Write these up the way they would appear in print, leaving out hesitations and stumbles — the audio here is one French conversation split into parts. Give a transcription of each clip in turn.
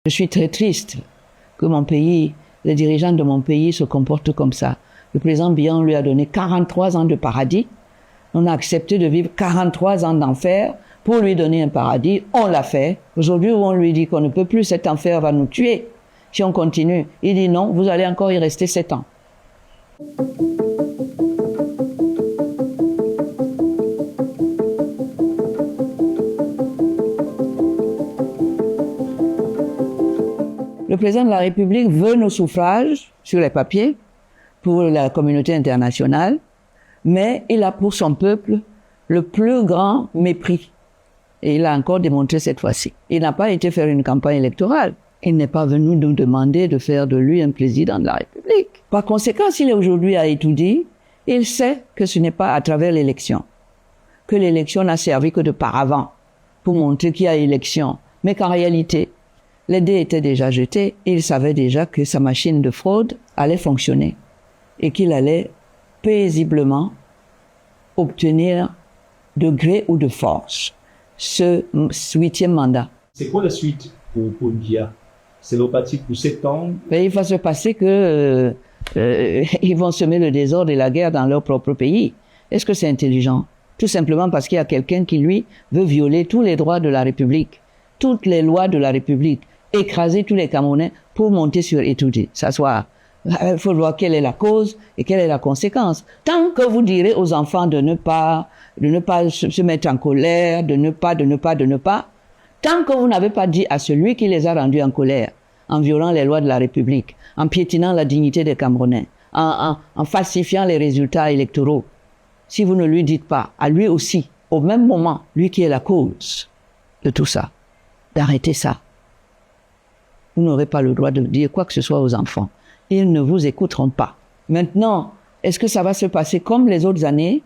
Je suis très triste que mon pays, les dirigeants de mon pays se comportent comme ça. Le président Biya lui a donné 43 ans de paradis. On a accepté de vivre 43 ans d'enfer pour lui donner un paradis. On l'a fait. Aujourd'hui, où on lui dit qu'on ne peut plus, cet enfer va nous tuer si on continue. Il dit non, vous allez encore y rester 7 ans. Le président de la République veut nos suffrages sur les papiers pour la communauté internationale, mais il a pour son peuple le plus grand mépris. Et il l'a encore démontré cette fois-ci. Il n'a pas été faire une campagne électorale. Il n'est pas venu nous demander de faire de lui un président de la République. Par conséquent, s'il est aujourd'hui à étudier, il sait que ce n'est pas à travers l'élection, que l'élection n'a servi que de paravent pour montrer qu'il y a élection, mais qu'en réalité, les dés étaient déjà jetés et il savait déjà que sa machine de fraude allait fonctionner et qu'il allait paisiblement obtenir de gré ou de force ce 8e mandat. C'est quoi la suite pour Biya? C'est reparti pour 7 ans? Il va se passer que ils vont semer le désordre et la guerre dans leur propre pays. Est-ce que c'est intelligent? Tout simplement parce qu'il y a quelqu'un qui, lui, veut violer tous les droits de la République, toutes les lois de la République, écraser tous les Camerounais pour monter sur étudier, s'asseoir. Il faut voir quelle est la cause et quelle est la conséquence. Tant que vous direz aux enfants de ne pas se mettre en colère, de ne pas, tant que vous n'avez pas dit à celui qui les a rendus en colère, en violant les lois de la République, en piétinant la dignité des Camerounais, en falsifiant les résultats électoraux, si vous ne lui dites pas, à lui aussi, au même moment, lui qui est la cause de tout ça, d'arrêter ça, vous n'aurez pas le droit de dire quoi que ce soit aux enfants. Ils ne vous écouteront pas. Maintenant, est-ce que ça va se passer comme les autres années,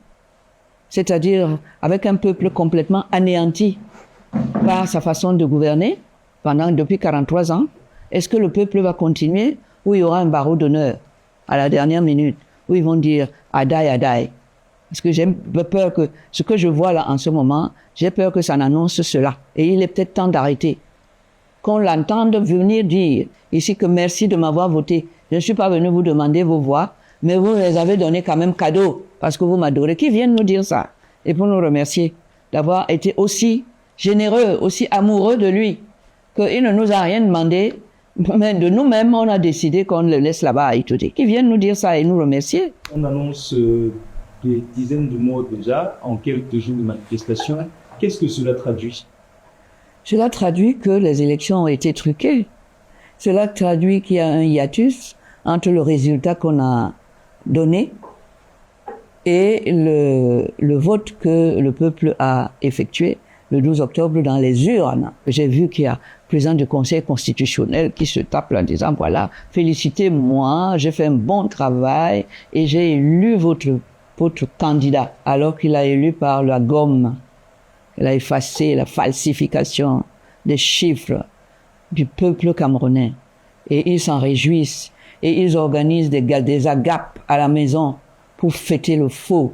c'est-à-dire avec un peuple complètement anéanti par sa façon de gouverner depuis 43 ans? Est-ce que le peuple va continuer ou il y aura un barreau d'honneur à la dernière minute où ils vont dire « Adai, Adai ». Parce que j'ai peur que ce que je vois là en ce moment, j'ai peur que ça n'annonce cela. Et il est peut-être temps d'arrêter. Qu'on l'entende venir dire ici que merci de m'avoir voté. Je ne suis pas venu vous demander vos voix, mais vous les avez donné quand même cadeau parce que vous m'adorez. Qui viennent nous dire ça? Et pour nous remercier d'avoir été aussi généreux, aussi amoureux de lui, qu'il ne nous a rien demandé, mais de nous-mêmes, on a décidé qu'on le laisse là-bas à étudier. Qui viennent nous dire ça et nous remercier. On annonce des dizaines de morts déjà en quelques jours de manifestation. Qu'est-ce que cela traduit? Cela traduit que les élections ont été truquées. Cela traduit qu'il y a un hiatus entre le résultat qu'on a donné et le vote que le peuple a effectué le 12 octobre dans les urnes. J'ai vu qu'il y a le président du Conseil constitutionnel qui se tape en disant, voilà, félicitez-moi, j'ai fait un bon travail et j'ai élu votre candidat, alors qu'il a élu par la gomme. Il a effacé la falsification des chiffres du peuple camerounais. Et ils s'en réjouissent. Et ils organisent des agapes à la maison pour fêter le faux,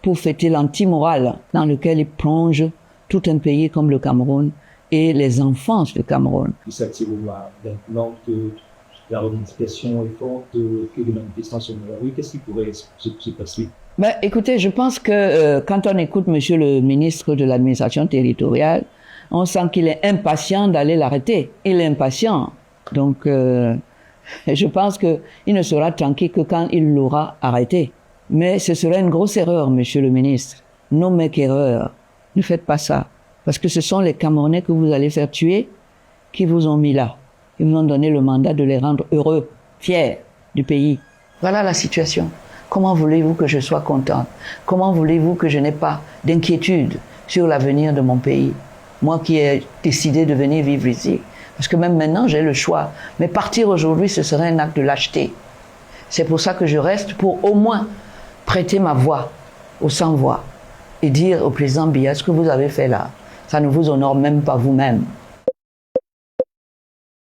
pour fêter l'anti-morale dans lequel ils plongent tout un pays comme le Cameroun et les enfants du Cameroun. Il s'attire maintenant que la revendication est forte, que les manifestants sont dans la rue. Qu'est-ce qui pourrait se passer? Écoutez, je pense que quand on écoute monsieur le ministre de l'administration territoriale, on sent qu'il est impatient d'aller l'arrêter. Il est impatient. Donc, je pense qu'il ne sera tranquille que quand il l'aura arrêté. Mais ce serait une grosse erreur, monsieur le ministre. Non, mais qu'erreur. Ne faites pas ça. Parce que ce sont les Camerounais que vous allez faire tuer qui vous ont mis là. Ils vous ont donné le mandat de les rendre heureux, fiers du pays. Voilà la situation. Comment voulez-vous que je sois contente? Comment voulez-vous que je n'ai pas d'inquiétude sur l'avenir de mon pays? Moi qui ai décidé de venir vivre ici. Parce que même maintenant, j'ai le choix. Mais partir aujourd'hui, ce serait un acte de lâcheté. C'est pour ça que je reste pour au moins prêter ma voix aux sans-voix et dire au président Biya, ce que vous avez fait là, ça ne vous honore même pas vous-même.